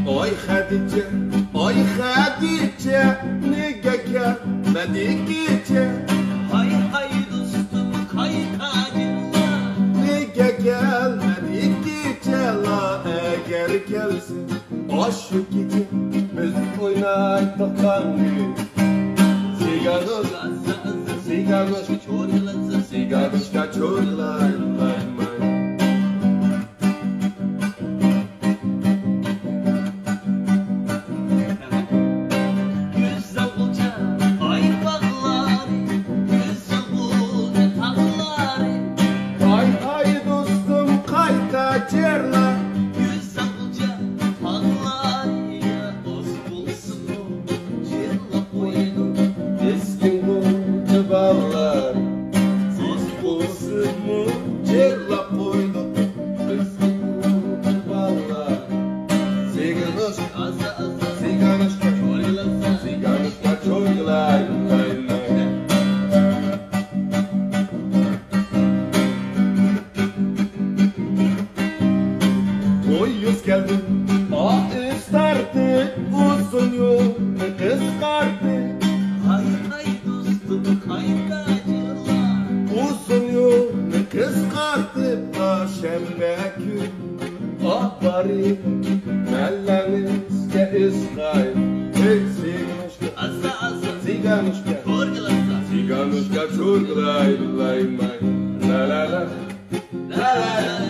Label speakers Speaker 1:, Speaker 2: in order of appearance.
Speaker 1: Oy Hatice, oy Hatice, nega gelmedi gece.
Speaker 2: Hay hay dostum hay tacıma.
Speaker 1: Nega gelmedi gece la eğer gelsin. O şu gece biz oynaydık kanlı. Sigaroş, sigaroş, sigaroş kaçırlar. Geldim, isterdi uzun yol kıskardı.
Speaker 2: Hay hay dostum hay tacıma.
Speaker 1: Uzun yol kıskardı. Perşembe gün bari mellenizge iskay. Hey siganushka, siganushka, siganushka çorgulay, lay may, la la la, la la la.